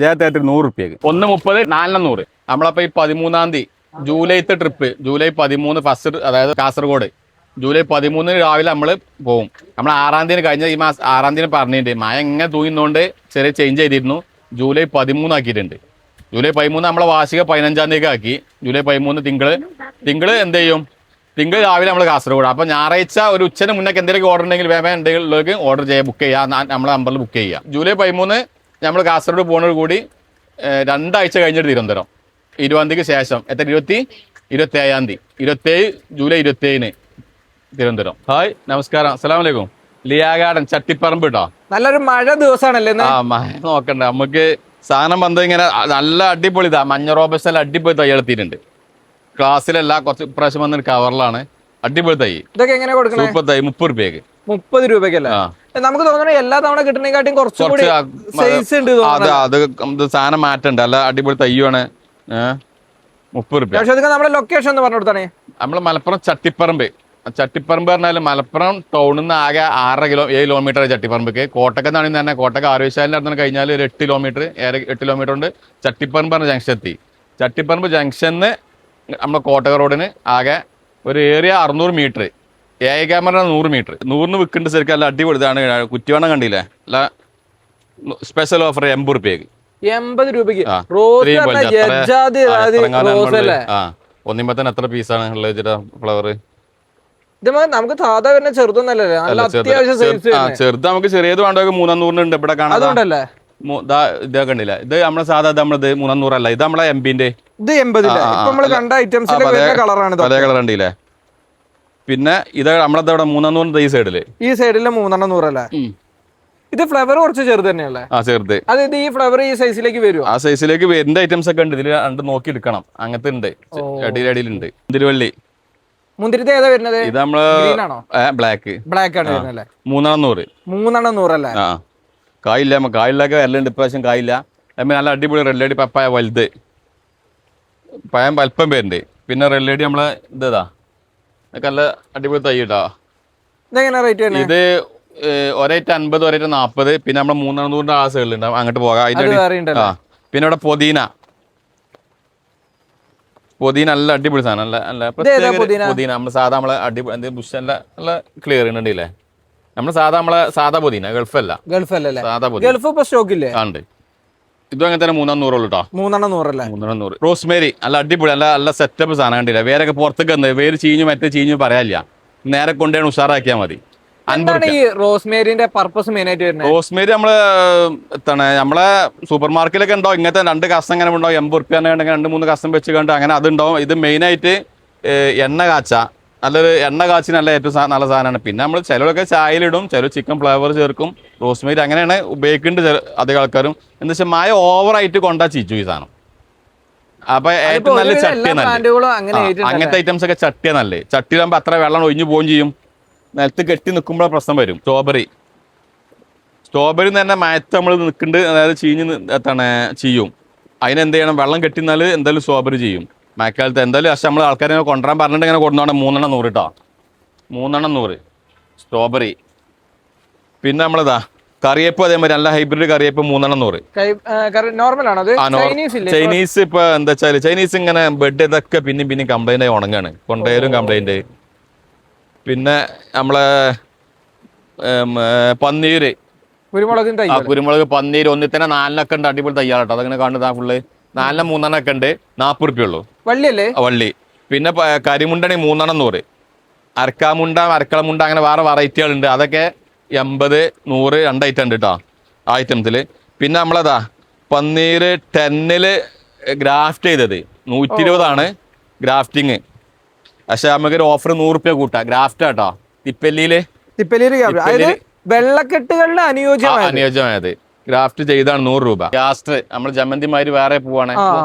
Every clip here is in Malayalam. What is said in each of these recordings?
ജയത്തേട്ടർ 100 റുപ്യക്ക് 1.30 400. നമ്മളപ്പോ ഈ 13-ാം തീയതി ജൂലൈത്തെ ട്രിപ്പ് ജൂലൈ 13 ഫസ്റ്റ്, അതായത് കാസർഗോഡ് ജൂലൈ 13 രാവിലെ നമ്മൾ പോകും. നമ്മൾ 6-ാം തീയതി കഴിഞ്ഞ ഈ മാസം 6-ാം തീയതി പറഞ്ഞിട്ടുണ്ട്. മഴ എങ്ങനെ തൂങ്ങുന്നതുകൊണ്ട് ചെറിയ ചേഞ്ച് ചെയ്തിരുന്നു. ജൂലൈ 13 ആക്കിയിട്ടുണ്ട്. ജൂലൈ 13 നമ്മളെ വാർഷിക 15-ാം തീയതി ആക്കി. ജൂലൈ 13 തിങ്കൾ എന്ത് ചെയ്യും? തിങ്കൾ രാവിലെ നമ്മൾ കാസർഗോഡ്. അപ്പോൾ ഞായറാഴ്ച ഒരു ഉച്ചന് മുന്നേ എന്തെങ്കിലും ഓർഡർ ഉണ്ടെങ്കിൽ വേഗം എന്തെങ്കിലും ഓർഡർ ചെയ്യാം, ബുക്ക് ചെയ്യാം, നമ്മളെ നമ്പറിൽ ബുക്ക് ചെയ്യുക. ജൂലൈ 13 നമ്മൾ കാസർഗോഡ് പോകുന്നതോട് കൂടി 2 ആഴ്ച കഴിഞ്ഞിട്ട് തിരുവനന്തപുരം. 20-ാം തീയതിക്ക് ശേഷം 27-ാം തീയതി 27 ജൂലൈ 27-ന് തിരുവനന്തപുരം. ഹായ്, നമസ്കാരം, അസ്സലാമു അലൈക്കും. ലിയാ ഗാർഡൻ ചട്ടിപ്പറമ്പ് കേട്ടോ. നല്ലൊരു മഴ ദിവസമാണല്ലേ? മഴ നോക്കണ്ട, നമുക്ക് സാധനം വന്നത് ഇങ്ങനെ നല്ല അടിപൊളി മഞ്ഞ റോബസ്റ്റെല്ലാം അടിപൊളി തൈ എടുത്തിട്ടുണ്ട്. ക്ലാസ്സിലല്ല, കുറച്ച് പ്രാവശ്യം വന്നൊരു കവറിലാണ്. അടിപൊളി തൈ. ഇതൊക്കെ എങ്ങനെ കൊടുക്കണേ? സൂപ്പർ തൈ 30 റുപ്യക്ക്. 30 രൂപയ്ക്കല്ലേ? നമുക്ക് തോന്നുന്നു എല്ലാ തവണ കിട്ടുന്നതിനെക്കാട്ടും കുറച്ചുകൂടി സൈസ് ഉണ്ട്. അത് സാധനം മാറ്റണ്ട്. അല്ല അടിപൊളി തയ്യാണ്. 30 റുപ്യ. പക്ഷെ നമ്മുടെ ലൊക്കേഷൻ എന്ന് പറഞ്ഞു കൊടുത്താണേ. നമ്മള് മലപ്പുറം ചട്ടിപ്പറമ്പ് പറഞ്ഞാൽ മലപ്പുറം ടൗണിൽ നിന്ന് ആകെ 7 കിലോമീറ്റർ ചട്ടിപ്പറമ്പക്ക്. കോട്ടക്കെന്നാണെങ്കിൽ തന്നെ കോട്ടക്ക ആരോഗ്യശാലിന്റെ അടുത്ത് കഴിഞ്ഞാൽ ഒരു 8 കിലോമീറ്റർ ഉണ്ട്. ചട്ടിപ്പറമ്പ് പറഞ്ഞ ജംഗ്ഷൻ എത്തി. ചട്ടിപ്പറമ്പ് ജംഗ്ഷനിന്ന് നമ്മുടെ കോട്ടക റോഡിന് ആകെ ഒരു ഏരിയ 600 മീറ്റർ. Camera 100 metre. 100-ന് വിൽക്കുന്നുണ്ട്. ശരിക്കും അല്ല അടിപൊളി ഇതാണ്. കുറ്റിവണ്ണം കണ്ടില്ലേ? അല്ല സ്പെഷ്യൽ ഓഫർ 80 റുപ്യക്ക്. 80 രൂപയ്ക്ക് ഒന്നിമ്പോ തന്നെ എത്ര പീസാണ് ഉള്ളത് ഫ്ലവർ? നമുക്ക് സാധാരണ ചെറുതൊന്നല്ലേ? ചെറുത് നമുക്ക് ചെറിയത് വേണ്ട 300 ഉണ്ട് ഇവിടെ കാണാതെ. ഇതൊക്കെ കണ്ടില്ല? ഇത് നമ്മളെ സാധാ നമ്മളത് 300 അല്ല, ഇത് നമ്മളെ എംപിന്റെ. ഇത് 80 കളറാണ്. പല കളർ ഉണ്ടല്ലേ? പിന്നെ ഇത് നമ്മളത് അവിടെ 300 ഈ സൈഡില്. ഈ സൈഡില് 300 അല്ലേ? ഇത് ഫ്ലവർ കുറച്ച് ചെറുത് തന്നെയല്ലേ? ആ, ചെറുത്. അതായത് ഈ ഫ്ലവർ ഈ സൈസിലേക്ക് വരും. ആ സൈസിലേക്ക് വരുന്ന ഐറ്റംസ് ഒക്കെ ഉണ്ട്. ഇതിൽ രണ്ട് നോക്കി എടുക്കണം. അങ്ങനത്തെ ഉണ്ട്, അടിയിലടിയിലുണ്ട്. മുന്തിരിവള്ളി. മുന്തിരിത്തെ ഏതാ വരുന്നത്? ഇത് നമ്മള് ബ്ലാക്ക് ആണ് വരുന്നത്. 300 അല്ലേ? ആ, കായില്ലൊക്കെ വരലുണ്ട്. ഇപ്രാവശ്യം കായില്ല. നല്ല അടിപൊളി റെഡ് പപ്പായ വലുത് പഴം വലുപ്പം പേരുണ്ട്. പിന്നെ റെഡ് നമ്മളെ ഇതാ നല്ല അടിപൊളി തൈ കേട്ടോ. ഇത് ഒരേറ്റ് 50, ഒരേറ്റ് 40. പിന്നെ നമ്മളെ 300 ആ സൈഡിലുണ്ടാവും. അങ്ങോട്ട് പോകാം. അതിന്റെ പിന്നെ ഇവിടെ പൊതീന നല്ല അടിപൊളി സാധനം. നല്ല പൊതീന നമ്മള് സാധാ നമ്മളെ അടിപൊളി ബുഷ് നല്ല ക്ലിയർ ഉണ്ടല്ലേ? നമ്മള് സാധാ പൊതീന, ഗൾഫല്ല. സാധാ പൊതീന ഉണ്ട്. ഇതും അങ്ങനെ തന്നെ 300 ഉള്ളൂ കേട്ടോ. 300. റോസ്മേരി നല്ല അടിപൊളി, നല്ല സെറ്റപ്പ് സാധനം കണ്ടില്ല? വേരൊക്കെ പുറത്തേക്ക് വന്ന് വേര് ചീഞ്ഞു പറയാനില്ല. നേരെ കൊണ്ടുപോയി ഉഷാറാക്കിയാൽ മതി. റോസ്മേരിന്റെ പർപ്പസ് മെയിൻ ആയിട്ട് വരുന്നത്? റോസ്മേരി നമ്മളെ സൂപ്പർ മാർക്കറ്റിലൊക്കെ ഉണ്ടാവും. ഇങ്ങനത്തെ 2 കസം ഇങ്ങനെ ഉണ്ടാവും. 80 റുപ്യ 2-3 കസം വെച്ച് കണ്ട് അങ്ങനെ അതുണ്ടാവും. ഇത് മെയിനായിട്ട് എണ്ണ കാച്ച, നല്ലൊരു എണ്ണ കാച്ചി നല്ല ഏറ്റവും നല്ല സാധനമാണ്. പിന്നെ നമ്മൾ ചിലരൊക്കെ ചായയിലിടും, ചില ചിക്കൻ ഫ്ലേവർ ചേർക്കും. റോസ്മേരി അങ്ങനെയാണ് ഉപയോഗിക്കേണ്ടത് അധികം ആൾക്കാരും. എന്താ വെച്ചാൽ മഴ ഓവറായിട്ട് കൊണ്ടാ ചീച്ചു ഈ സാധനം. അപ്പൊ ഏറ്റവും നല്ല ചട്ടിയ നല്ല അങ്ങനത്തെ ഐറ്റംസ് ഒക്കെ ചട്ടിയ നല്ലേ. ചട്ടിയിലാകുമ്പോൾ അത്ര വെള്ളം ഒഴിഞ്ഞു പോവുകയും ചെയ്യും. നിലത്ത് കെട്ടി നിൽക്കുമ്പോൾ പ്രശ്നം വരും. സ്ട്രോബെറി തന്നെ മയത്ത് നമ്മൾ നിൽക്കുന്നുണ്ട്, അതായത് ചെയ്യും. അതിനെന്ത് ചെയ്യണം? വെള്ളം കെട്ടിന്നാൽ എന്തായാലും സ്ട്രോബെറി ചെയ്യും മഴക്കാലത്ത്. എന്തായാലും പക്ഷെ നമ്മൾ ആൾക്കാരെ കൊണ്ടുവരാൻ പറഞ്ഞിട്ട് ഇങ്ങനെ കൊണ്ടുപോകണം. 3 100 കേട്ടോ. 3 100 സ്ട്രോബെറി. പിന്നെ നമ്മളിതാ കറിവേപ്പ്, അതേമാതിരി നല്ല ഹൈബ്രിഡ് കറിവേപ്പ് 3 100. ചൈനീസ് ഇപ്പൊ എന്താ വെച്ചാല് ചൈനീസ് ഇങ്ങനെ ബെഡ് ഇതൊക്കെ പിന്നെ കംപ്ലൈന്റ് ആയി ഉണങ്ങാണ്. കൊണ്ടേലും കംപ്ലൈന്റ്. പിന്നെ നമ്മളെ പന്നീര്, കുരുമുളക്, പന്നീര് ഒന്നിത്തന്നെ 4 ഉണ്ട്. അടിപൊളി തയ്യാറട്ടോ. അതങ്ങനെ കാണുന്നത് ഫുള്ള് 4 3 ഉണ്ട്. 40 റുപ്യ ഉള്ളൂ വള്ളി. പിന്നെ കരിമുണ്ടണി 3 100. അരക്കളമുണ്ട അങ്ങനെ വേറെ വെറൈറ്റികളുണ്ട്. അതൊക്കെ 80 100 2 ഐറ്റം ഉണ്ട് കേട്ടോ ആ ഐറ്റംസിൽ. പിന്നെ നമ്മളതാ പന്നീര് 10 ഗ്രാഫ്റ്റ് ചെയ്തത് 120 ഗ്രാഫ്റ്റിങ്. പക്ഷെ നമുക്കൊരു ഓഫർ 100 റുപ്യ കൂട്ടാം. ഗ്രാഫ്റ്റ് കേട്ടോ. തിപ്പല്ലിയില് വെള്ളക്കെട്ടുകളിൽ അനുയോജ്യമായത് ഗ്രാഫ്റ്റ് ചെയ്താണ് 100 രൂപ. ലാസ്റ്റ് നമ്മൾ ജമന്തിമാര് വേറെ പോവാണ്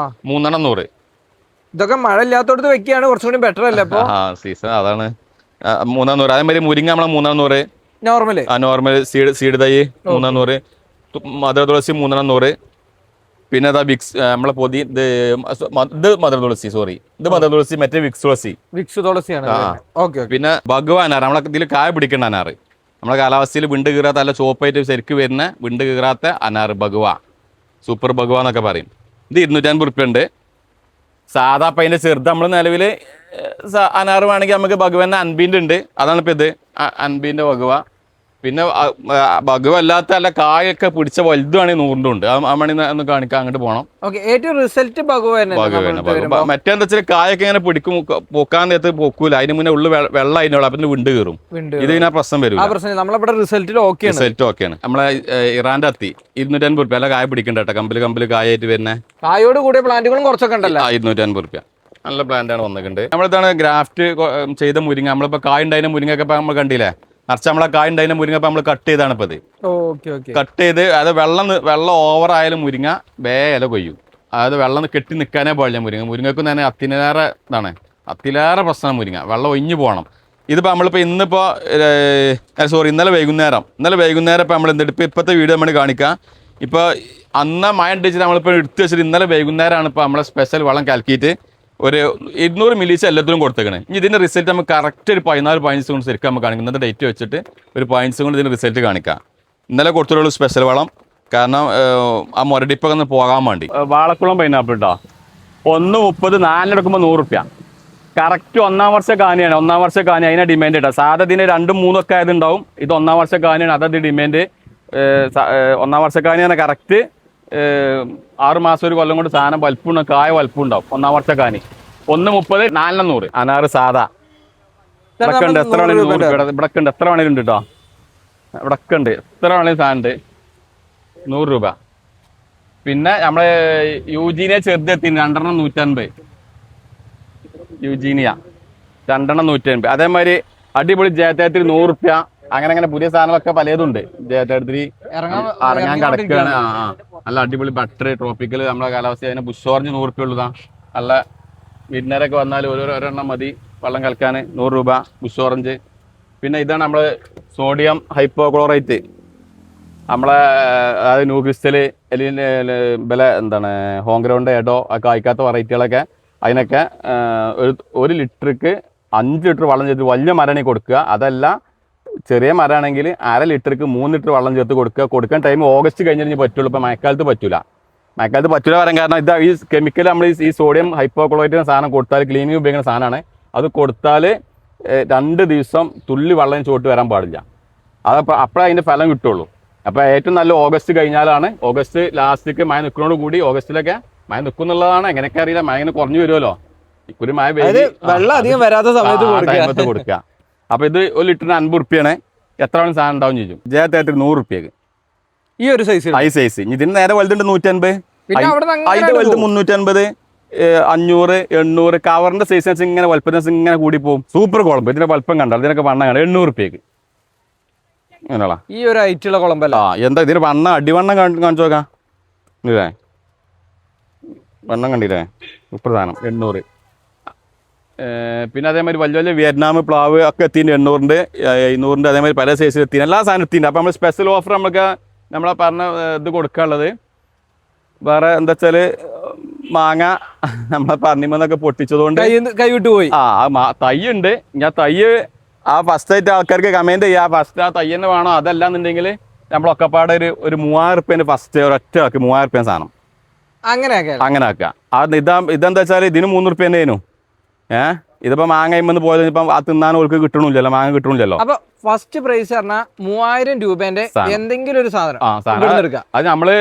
3 100. ഇതൊക്കെ മഴ ഇല്ലാത്തോടത്ത് വെക്കുകയാണ് കുറച്ചുകൂടി ബെറ്റർ അല്ലേ? സീസൺ അതാണ് 3 100. അതേമാതിരി മുരിങ്ങ നമ്മളെ 3 100 നോർമൽ സീഡ് തൈ 3 100. മദർ തുളസി 3 100. പിന്നെ അതാ വിക്സ് നമ്മളെ ഇത് മദർ തുളസി, സോറി ഇത് മദർ തുളസി, മറ്റേ വിക്സ് തുളസിയാണ്. പിന്നെ ഭഗവാൻ അനാറ്, നമ്മളെ ഇതിൽ കായ പിടിക്കേണ്ട അനാറ്, നമ്മളെ കാലാവസ്ഥയിൽ വിണ്ട് കീറാത്ത നല്ല ചോപ്പായിട്ട് ശരിക്കും വരുന്ന വിണ്ട് കീറാത്ത അനാറ് ഭഗവ സൂപ്പർ ഭഗവ എന്നൊക്കെ പറയും. ഇത് 250 ഉറുപ്പ്യ ഉണ്ട്. സാധാ അപ്പം അതിൻ്റെ ചെറുത് നമ്മൾ നിലവിൽ അനാറ് വേണമെങ്കിൽ നമുക്ക് ഭഗവാൻ്റെ അൻപീൻ്റെ ഉണ്ട്. അതാണ് ഇപ്പം ഇത് അൻപീൻ്റെ ഭഗവ. പിന്നെ ഭഗവ അല്ലാത്ത അല്ല കായൊക്കെ പിടിച്ച വലുതുവാണെങ്കിൽ 100 ഉണ്ട്. ആ മണി ഒന്ന് കാണിക്കാൻ അങ്ങോട്ട് പോകണം. ഏറ്റവും റിസൾട്ട് മറ്റേന്താ വെച്ചാൽ കായൊക്കെ ഇങ്ങനെ പിടിക്കും, പൊക്കാൻ നേരത്ത് പൊക്കൂല. അതിന് മുന്നേ ഉള്ളു വെള്ളം അതിനുള്ള അപ്പം വിണ്ട് കയറും. ഇത് ഇതിനാ പ്രശ്നം വരും. റിസൾട്ട് ഓക്കെയാണ്. നമ്മളെ ഇറാന്റെ അത്തി 250 ഉറുപ്പ്യ. അല്ല കായ പിടിക്കണ്ട കേട്ടോ. കമ്പില് കായായിട്ട് വരുന്ന കായോട് കൂടിയ പ്ലാന്റുകളും കുറച്ചൊക്കെ ഉണ്ടല്ലോ. 250 ഉറുപ്പ്യ. നല്ല പ്ലാന്റാണ് വന്നിട്ടുണ്ട്. നമ്മളിതാണ് ഗ്രാഫ്റ്റ് ചെയ്ത മുരിങ്ങ. നമ്മളിപ്പോ കായ ഉണ്ടായിരുന്ന മുരിങ്ങൊക്കെ നമ്മൾ കണ്ടില്ലേ, നിറച്ച് നമ്മളെ കായ ഉണ്ടായിരുന്ന മുരിങ്ങ നമ്മൾ കട്ട് ചെയ്താണ് ഇപ്പൊ ഇത്. കട്ട് ചെയ്ത് അത് വെള്ളം ഓവർ ആയാലും മുരിങ്ങ ഇല കൊയ്യും. അതായത് വെള്ളം കെട്ടി നിൽക്കാനേ പാടില്ല മുരിങ്ങക്കും തന്നെ അത്തിലേറെ ഇതാണ്, അത്തിലേറെ പ്രശ്നമാണ് മുരിങ്ങ. വെള്ളം ഒഴിഞ്ഞു പോകണം. ഇതിപ്പോൾ നമ്മളിപ്പോൾ ഇന്നലെ വൈകുന്നേരം ഇപ്പോൾ നമ്മൾ എന്തെടുത്ത് ഇപ്പോൾ ഇപ്പോഴത്തെ വീഡിയോ നമ്മൾ കാണിക്കാം. ഇപ്പോൾ അന്ന് മഴ ഉണ്ടിച്ചിട്ട് നമ്മളിപ്പോൾ എടുത്ത് വെച്ചിട്ട് ഇന്നലെ വൈകുന്നേരമാണ് ഇപ്പോൾ നമ്മളെ സ്പെഷ്യൽ വളം കലക്കിയിട്ട് ഒരു 200 മില്ലീസ് എല്ലാത്തിലും കൊടുത്തേക്കണേ. ഇനി ഇതിൻ്റെ റിസൾട്ട് നമുക്ക് കറക്റ്റ് ഒരു 14-15 സെക്കൻഡ് ശരിക്കും നമുക്ക് കാണിക്കും. ഇന്നത്തെ ഡേറ്റ് വെച്ചിട്ട് ഒരു 15 സെക്കൻഡ് ഇതിൻ്റെ റിസൾട്ട് കാണിക്കാം. ഇന്നലെ കൊടുത്തുള്ള സ്പെഷ്യൽ വളം, കാരണം ആ മുരടിപ്പൊക്കെ ഒന്ന് പോകാൻ വേണ്ടി. വാളക്കുളം പൈനാപ്പിൾ കേട്ടോ 1.30 4 എടുക്കുമ്പോൾ 100 ഉറുപ്പ്യ. കറക്റ്റ് 1-ാം വർഷ കാനിയാണ്. 1-ാം വർഷ കാനി അതിനെ ഡിമാൻഡ് കേട്ടോ. സാധാ ഇതിന് 2-3 ഒക്കെ ആയതുണ്ടാവും. ഇത് 1-ാം വർഷ കാനിയാണ്. അതത് ഡിമാൻഡ്. 1-ാം വർഷ കാനിയാണ് കറക്റ്റ്. 6 മാസം ഒരു കൊല്ലം കൊണ്ട് സാധനം വലുപ്പം കായ വലുപ്പം ഉണ്ടാവും. 1-ാം വർഷ കാനി 1.30 4 100. അനാറ് സാധാ ഇവിടൊക്കെ ഉണ്ട്. എത്ര വേണേലും 100 രൂപ. ഇവിടൊക്കെ ഉണ്ട്, എത്ര വേണേലും ഉണ്ട് കേട്ടോ. ഇവിടൊക്കെ ഉണ്ട്, എത്ര വേണേലും സാധനം ഉണ്ട്. 100 രൂപ. പിന്നെ നമ്മളെ യൂജീനിയ ചെറുതെത്തി 2 150. യൂജീനിയ 2 150. അതേമാതിരി അടിപൊളി ജയത്തേത്തിൽ 100 ഉറുപ്പ്യ. അങ്ങനെ പുതിയ സാധനങ്ങളൊക്കെ പലതുണ്ട്. ജയത്തേത്തിൽ ഇറങ്ങാൻ കിടക്കുകയാണ്. നല്ല അടിപൊളി ബട്ടർ ട്രോപ്പിക്കൽ നമ്മളെ കാലാവസ്ഥ. അതിന് ബുഷ് ഓറഞ്ച് 100 ഉറുപ്പ്യ ഉള്ളതാ. നല്ല വിന്നറൊക്കെ വന്നാൽ ഒരെണ്ണം മതി വെള്ളം കലക്കാൻ. 100 രൂപ ബുഷ് ഓറഞ്ച്. പിന്നെ ഇതാണ് നമ്മൾ സോഡിയം ഹൈപ്പോക്ലോറൈറ്റ്. നമ്മളെ അതായത് ന്യൂ ക്രിസ്റ്റൽ വില എന്താണ് ഹോംഗ്രൗണ്ട് എഡോ ഒക്കെ കായ്ക്കാത്ത വെറൈറ്റികളൊക്കെ അതിനൊക്കെ 1 ലിറ്റർക്ക് 5 ലിറ്റർ വെള്ളം ചേർത്ത് വലിയ മരണി കൊടുക്കുക. അതല്ല ചെറിയ മരമാണെങ്കിൽ 1/2 ലിറ്റർക്ക് 3 ലിറ്റർ വെള്ളം ചേർത്ത് കൊടുക്കാൻ ടൈം ഓഗസ്റ്റ് കഴിഞ്ഞ് പറ്റുള്ളൂ. ഇപ്പോൾ മഴക്കാലത്ത് പറ്റൂല പറയാൻ കാരണം ഇത് ഈ കെമിക്കൽ നമ്മൾ ഈ സോഡിയം ഹൈപ്പോക്ലോറൈറ്റ് സാധനം കൊടുത്താൽ ക്ലീനിങ് ഉപയോഗിക്കുന്ന സാധനമാണ്. അത് കൊടുത്താൽ 2 ദിവസം തുള്ളി വെള്ളം ചോട്ട് വരാൻ പാടില്ല. അപ്പോഴേ അതിൻ്റെ ഫലം കിട്ടുള്ളൂ. അപ്പോൾ ഏറ്റവും നല്ല ഓഗസ്റ്റ് കഴിഞ്ഞാലാണ്. ഓഗസ്റ്റ് ലാസ്റ്റിലേക്ക് മഴ നിൽക്കുന്നതോട് കൂടി ഓഗസ്റ്റിലൊക്കെ മഴ നിൽക്കും എന്നുള്ളതാണ്. എങ്ങനെയൊക്കെ അറിയില്ല, മഴ ഇങ്ങനെ കുറഞ്ഞു വരുമല്ലോ. ഇക്കുറി മഴ വെള്ളം അധികം വരാത്ത സമയത്ത് കൊടുക്കുക. അപ്പോൾ ഇത് 1 ലിറ്ററിന് 50 ഉറുപ്പ്യാണ്. എത്ര വേണം സാധനം ഉണ്ടാവും ചോദിച്ചു. ജയത്തേട്ടർ 100 ഉറുപ്പ്യക്ക് ഈ ഒരു സൈസ്. ഇതിന് നേരെ വലുതുണ്ട് 150. അതിന്റെ വലുത് 350, 500, 800. കവറിന്റെ സൈസ് ഇങ്ങനെ വലുപ്പത്തിന് ഇങ്ങനെ കൂടി പോകും. സൂപ്പർ കുളമ്പ്. ഇതിന്റെ വലുപ്പം കണ്ടാൽ ഇതിനൊക്കെ വണ്ണം കണ്ട 800 ഉറുപ്പ്യക്ക്. അങ്ങനെയുള്ള ഈ ഒരു ഐറ്റുള്ള കുളമ്പല്ല. എന്താ ഇതിന് വണ്ണം അടിവണ്ണം കാണിച്ചു നോക്കാം. ഇല്ലേ വണ്ണം കണ്ടില്ലേ? സൂപ്പർ സാധനം 800. പിന്നെ അതേമാതിരി വലിയ വിയറ്റ്നാം പ്ലാവ് ഒക്കെ എത്തിയിട്ടുണ്ട് 800-ൻ്റെ 700-ൻ്റെ. അതേമാതിരി പല സൈസിൽ എത്തി. എല്ലാ സാധനം എത്തിയിട്ടുണ്ട്. അപ്പോൾ നമ്മൾ സ്പെഷ്യൽ ഓഫർ നമുക്ക് നമ്മളെ പറഞ്ഞ ഇത് കൊടുക്കാനുള്ളത് വേറെ എന്താ വെച്ചാൽ മാങ്ങ നമ്മളെ പറഞ്ഞിമന്നൊക്കെ പൊട്ടിച്ചതുകൊണ്ട് കൈവിട്ട് പോയി. തൈ ഉണ്ട്. ഞാൻ തൈ ഫസ്റ്റ് ആയിട്ട് ആൾക്കാർക്ക് കമൻറ്റ് ചെയ്യുക. ഫസ്റ്റ് ആ തൈ തന്നെ വേണോ, അതല്ലാന്നുണ്ടെങ്കിൽ നമ്മളൊക്കെപ്പാടെ ഒരു 3000 ഉറുപ്പ്യൻ്റെ ഫസ്റ്റ് ഒരൊറ്റ ആക്കി 3000 ഉറുപ്പ്യ സാധനം അങ്ങനെ ആക്കുക. ഇതെന്താ വെച്ചാൽ ഇതിന് 3 ഉറുപ്പ്യ തന്നെയായിരുന്നു. ഇതിപ്പോ മാങ്ങ ഇമ്മന്ന് പോയത് ഇപ്പം തിന്നാൻ ഓൾക്ക് കിട്ടണില്ലല്ലോ, മാങ്ങ കിട്ടണില്ലല്ലോ. അപ്പൊ ഫസ്റ്റ് പ്രൈസ് പറഞ്ഞാൽ 3000 രൂപേന്റെ എന്തെങ്കിലും ഒരു സാധനം എടുക്കാം. അത് നമ്മള്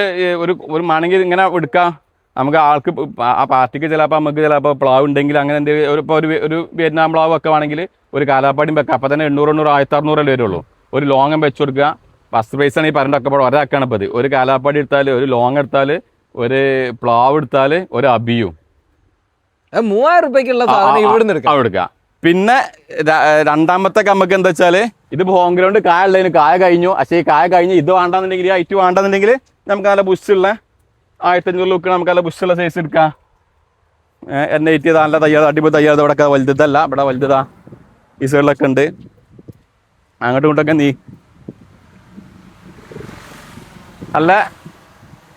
ഒരു മാണെങ്കിൽ ഇങ്ങനെ എടുക്കാം. നമുക്ക് ആൾക്ക് ആ പാർട്ടിക്ക് ചിലപ്പോൾ നമുക്ക് ചിലപ്പോൾ പ്ലാവ് ഉണ്ടെങ്കിൽ അങ്ങനെ എന്തെങ്കിലും ഇപ്പോൾ ഒരു വിയറ്റ്നാം പ്ലാവ് ഒക്കെ ആണെങ്കിൽ ഒരു കാലാപ്പാടിയും വെക്കാം. അപ്പം തന്നെ 800 1600 വരുള്ളൂ. ഒരു ലോങ്ങം വെച്ച് കൊടുക്കുക. ഫസ്റ്റ് പ്രൈസ് ആണ് ഈ പറഞ്ഞൊക്കെ ഒരാൾക്കാണ് ഇപ്പോൾ. ഒരു കാലാപ്പാടി എടുത്താൽ, ഒരു ലോങ് എടുത്താൽ, ഒരു പ്ലാവ് എടുത്താൽ, ഒരു അബിയും 3000 രൂപയ്ക്കുള്ള സാധനം ഇവിടെ എടുക്കാം. പിന്നെ രണ്ടാമത്തെ നമുക്ക് എന്താ വെച്ചാൽ ഇതിപ്പോൾ ഹോം ഗ്രൗണ്ട് കായ ഉള്ളതിന് കായ കഴിഞ്ഞു. പക്ഷേ ഈ കായ കഴിഞ്ഞ് ഇത് വേണ്ടെന്നുണ്ടെങ്കിൽ ഈ ഐറ്റ് വേണ്ടെന്നുണ്ടെങ്കിൽ നമുക്ക് നല്ല ബുഷുള്ള 1500 ലുക്ക് നമുക്ക് നല്ല ബുഷുള്ള സൈസ് എടുക്കാം. എന്നെ ഏറ്റ് നല്ല തയ്യാറ് അടിപൊളി തയ്യാറ്. ഇവിടെ വലുതല്ല, ഇവിടെ വലുതാ ഈ സൈഡിലൊക്കെ ഉണ്ട്. അങ്ങോട്ടും ഇങ്ങോട്ടൊക്കെ നല്ല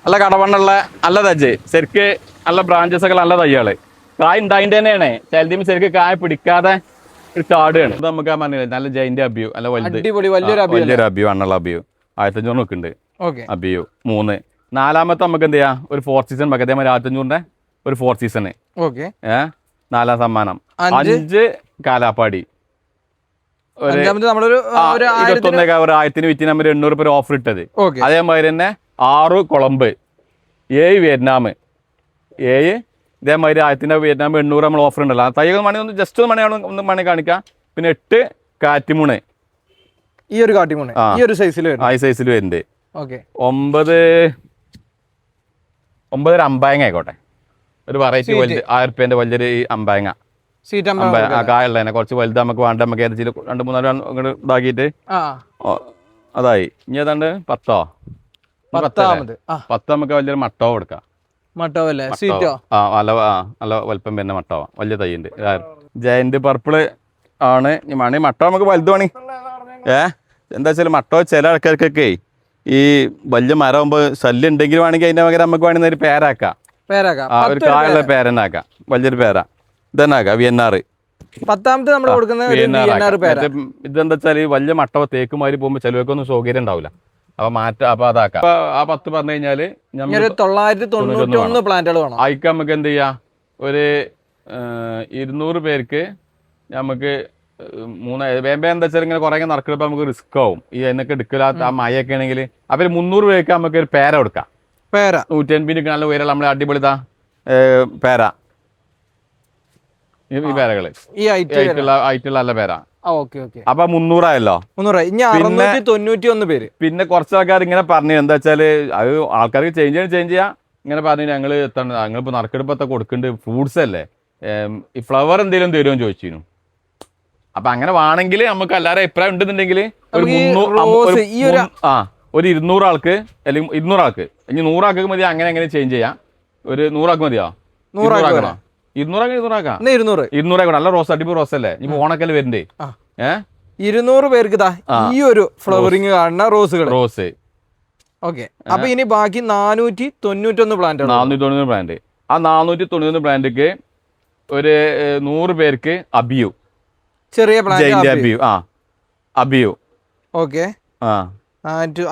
നല്ല കടവണ്ണുള്ള നല്ല തജ്ജ് ശരിക്ക് നല്ല ബ്രാഞ്ചസ് ഒക്കെ നല്ല തയ്യാള്. കായ് ഉണ്ടായിട്ട് തന്നെയാണ്. ചിലതിന് ശരിക്ക് കായ പിടിക്കാതെ ഒരു കാടുകയാണ്. ഇത് നമുക്ക് പറഞ്ഞില്ല നല്ല ജൈന്റ് അബിയു നല്ല വലുത് വലിയൊരു അബിയു വണ്ണുള്ള അബിയു 1500 ഉണ്ട്. അബിയു 3 നാലാമത്തെ നമുക്ക് എന്ത് ചെയ്യാം ഒരു 4 സീസൺ വെക്കാം അതേമാതിരി 1500 ഒരു 4 സീസണ് ഓക്കെ 4ാം സമ്മാനം 5 കാലാപ്പാടി അഞ്ചാമത് നമ്മളൊരു 1000 വിറ്റ് നമ്പർ 800 രൂപ ഓഫർ ഇട്ടത് ഓക്കെ അതേമാതിരി തന്നെ 6 കൊളംബ് 7 വിയറ്റ്നാം 7 ഇതേമാതിരി 1000 വിയറ്റ്നാം 800 നമ്മൾ ഓഫർ ഉണ്ടല്ലോ തൈകൾ മണി ഒന്ന് ജസ്റ്റ് ഒന്ന് മണി കാണിക്കാം പിന്നെ 8 കാറ്റിമൂണ് ഈ ഒരു കാട്ടിമൂണ് ഈ ഒരു സൈസിൽ സൈസിൽ വരുന്നുണ്ട് ഓക്കെ 9 ഒരു അമ്പായങ്ങ ആയിക്കോട്ടെ ഒരു വെറൈറ്റി വലുത് 1000 റുപ്യേന്റെ വലിയൊരു അമ്പായങ്ങ കായുള്ളതിനെ കുറച്ച് വലുത് നമുക്ക് വേണ്ട നമുക്ക് ഏതെങ്കിലും 2-3 അങ്ങോട്ട് ഇതാക്കിയിട്ട് അതായി ഇനി ഏതാണ്ട് 10 നമുക്ക് വലിയൊരു മട്ടോ കൊടുക്കാം നല്ല വലുപ്പം വരുന്ന മട്ടോ വലിയ തൈയുണ്ട് ജയന്റ് പർപ്പിള് ആണ് മണി മട്ടോ നമുക്ക് വലുത് പണി എന്താ വെച്ചാൽ മട്ടോ ചില ആൾക്കാർക്കൊക്കെ ഈ വലിയ മരമാകുമ്പോൾ ശല്യം ഉണ്ടെങ്കിൽ വേണമെങ്കിൽ അതിന്റെ പകരം നമുക്ക് വേണമെങ്കിൽ ഒരു പേരാക്കാം ഒരു കായുള്ള പേരനാക്കാം വലിയൊരു പേര ഇതന്നെ ആക്കാം VNR 10ാമത്തെ നമ്മൾ കൊടുക്കുന്നത് ഇതെന്താ വെച്ചാൽ ഈ വലിയ മട്ടോ തേക്കുമാതിരി പോകുമ്പോൾ ചിലവർക്കൊന്നും സൗകര്യം ഉണ്ടാവില്ല അപ്പൊ അതാക്കാം ആ 10 പറഞ്ഞു കഴിഞ്ഞാല് 991 പ്ലാന്റുകൾ വേണം അയക്ക് നമുക്ക് എന്ത് ചെയ്യാം ഒരു 200 പേർക്ക് നമുക്ക് 3 വേമ്പ എന്താ വെച്ചാൽ ഇങ്ങനെ കുറെ നടക്കുമ്പോൾ നമുക്ക് റിസ്ക് ആവും ഈ എന്നൊക്കെ എടുക്കില്ലാത്ത ആ മഴയൊക്കെ ആണെങ്കിൽ അപ്പൊ 300 പേർക്ക് നമുക്ക് ഒരു പേര കൊടുക്കാം 150 നല്ല ഉയരം നമ്മളെ അടിപൊളിതാ പേര ഈ പേരകള് ആയിട്ടുള്ള നല്ല പേര അപ്പൊ 300 ആയല്ലോ പിന്നെ കുറച്ച് ആൾക്കാർ ഇങ്ങനെ പറഞ്ഞു എന്താ വെച്ചാല് അത് ആൾക്കാർക്ക് ചേഞ്ച് ചെയ്യാം ഇങ്ങനെ പറഞ്ഞു ഞങ്ങള് ഞങ്ങളിപ്പോ നറുക്കെടുപ്പത്തെ കൊടുക്കുന്നുണ്ട് ഫ്രൂട്ട്സ് അല്ലേ ഈ ഫ്ലവർ എന്തെങ്കിലും തരുമെന്ന് ചോദിച്ചിരുന്നു അപ്പൊ അങ്ങനെ വേണമെങ്കിൽ നമുക്ക് എല്ലാവരും അഭിപ്രായം ഉണ്ടെന്നുണ്ടെങ്കിൽ ഒരു 200 ആൾക്ക് അല്ലെങ്കിൽ 200 ആൾക്ക് ഇനി 100 ആൾക്ക് മതി അങ്ങനെ ചേഞ്ച് ചെയ്യാം ഒരു 100 ആൾക്ക് മതിയോ 200 ആക്കണം 200 ആക്കാം 200 ആക്കണം നല്ല റോസ് അടിപൊളി റോസ് അല്ലേ ഇനി ഓണക്കല് വരണ്ടേ 200 പേർക്ക് ഈ ഒരു ഫ്ലവറിങ് കാണുന്ന റോസ് ഓക്കെ അപ്പൊ ഇനി ബാക്കി 491 പ്ലാന്റ് 491 പ്ലാന്റ് ആ 491 പ്ലാന്റിക്ക് ഒരു 100 പേർക്ക് അബിയു ചെറിയ പ്ലാന്റ് അബിയു ഓക്കെ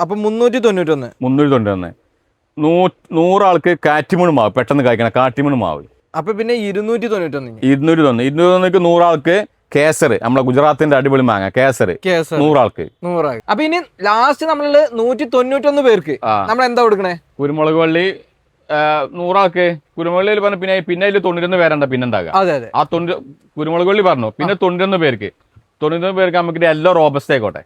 അപ്പൊ 391 100 ആൾക്ക് കാറ്റിമൂണ് മാവ് പെട്ടെന്ന് കഴിക്കണം കാറ്റിമൂണ് മാവ് അപ്പൊ പിന്നെ 291 100 ആൾക്ക് കേസർ നമ്മളെ ഗുജറാത്തിന്റെ അടിപൊളി മാങ്ങ കേസർ 100 ആൾക്ക് അപ്പൊ ഇനി ലാസ്റ്റ് നമ്മള് 191 പേർക്ക് നമ്മൾ എന്താ കൊടുക്കണേ കുരുമുളക് വള്ളി 100 ആൾക്ക് കുരുമുളക് വള്ളി പറഞ്ഞു പിന്നെ അതിൽ 91 പേരുണ്ട പിന്നെന്താകാം ആ കുരുമുളക് വള്ളി പറഞ്ഞു പിന്നെ 91 പേർക്ക് നമുക്ക് യെല്ലോ റോബസ്റ്റ് ആയിക്കോട്ടെ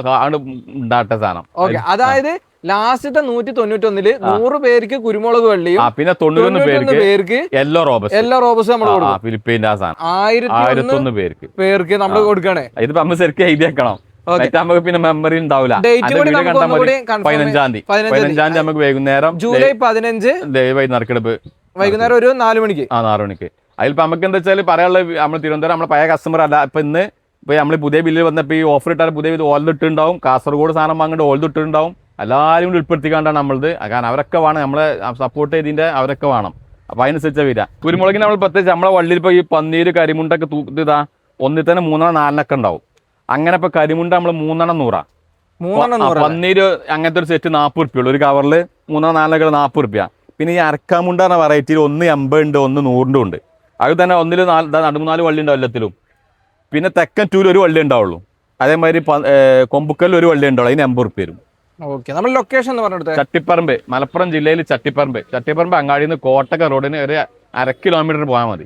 അതാണ് ഉണ്ടാട്ട സാധനം അതായത് ലാസ്റ്റത്തെ 191 100 പേർക്ക് കുരുമുളക് വള്ളിയും പിന്നെ 91 പേർക്ക് യെല്ലോ റോബസ്റ്റ് നമ്മൾ കൊടുക്കും ഫിലിപ്പീൻ്റെ ആ സാധനം 1001 പേർക്ക് നമ്മൾ കൊടുക്കണേ ഇതിപ്പോ നമ്മൾ ശരിക്കും എഴുതിയേക്കണം നമുക്ക് പിന്നെ മെമ്മറി ഉണ്ടാവില്ല 15-ാം തീയതി നമുക്ക് വൈകുന്നേരം ജൂലൈ 15 നറുക്കെടുപ്പ് വൈകുന്നേരം ഒരു 4 മണിക്ക് 4 മണിക്ക് അതിലിപ്പോ നമുക്ക് എന്താ വെച്ചാൽ പറയാനുള്ളത് നമ്മൾ തിരുവനന്തപുരം നമ്മളെ പഴയ കസ്റ്റമർ അല്ല ഇപ്പൊ നമ്മൾ പുതിയ ബില്ല് വന്നപ്പോൾ ഈ ഓഫർ ഇട്ടാൽ പുതിയ ഓൾഡ് ഇട്ടുണ്ടാവും കാസർഗോഡ് സാധനം വാങ്ങേണ്ട ഓൾഡ് ഇട്ടുണ്ടാവും എല്ലാവരും കൂടി ഉൾപ്പെടുത്തിക്കാണ്ടാണ് നമ്മളത് കാരണം അവരൊക്കെ വേണം നമ്മളെ സപ്പോർട്ട് ചെയ്തിന്റെ അവരൊക്കെ വേണം അപ്പൊ അതിനനുസരിച്ച് വരിക കുരുമുളകിന് നമ്മൾ പ്രത്യേകിച്ച് നമ്മളെ വള്ളിയിൽ ഇപ്പൊ ഈ പന്നീര് കരിമുണ്ടൊക്കെ തൂക്കിട്ടാ ഒന്നിൽ തന്നെ 3-4 ഉണ്ടാവും അങ്ങനെ ഇപ്പൊ കരിമുണ്ട നമ്മൾ 3-100 പന്നീര് അങ്ങനത്തെ ഒരു സെറ്റ് 40 ഉറുപ്പ്യ ഒരു കവറിൽ 3-4 40 ഉറുപ്പ്യ പിന്നെ ഈ അരക്കാമുണ്ട എന്ന വെറൈറ്റിയിൽ 180 ഉണ്ട് 100 ഉണ്ട് അത് തന്നെ 4 വള്ളി ഉണ്ടാവും എല്ലാത്തിലും പിന്നെ തെക്കൻ ടൂര് ഒരു വള്ളി ഉണ്ടാവുള്ളൂ അതേമാതിരി കൊമ്പുക്കല്ല് ഒരു വള്ളി ഉണ്ടാവുള്ളൂ അതിന് 80 ഉറുപ്പ്യ വരും ചട്ടിപ്പറമ്പ് മലപ്പുറം ജില്ലയിൽ ചട്ടിപ്പറമ്പ് അങ്ങാടിയിൽ നിന്ന് കോട്ടക്ക റോഡിന് ഒരു 1/2 കിലോമീറ്റർ പോയാൽ മതി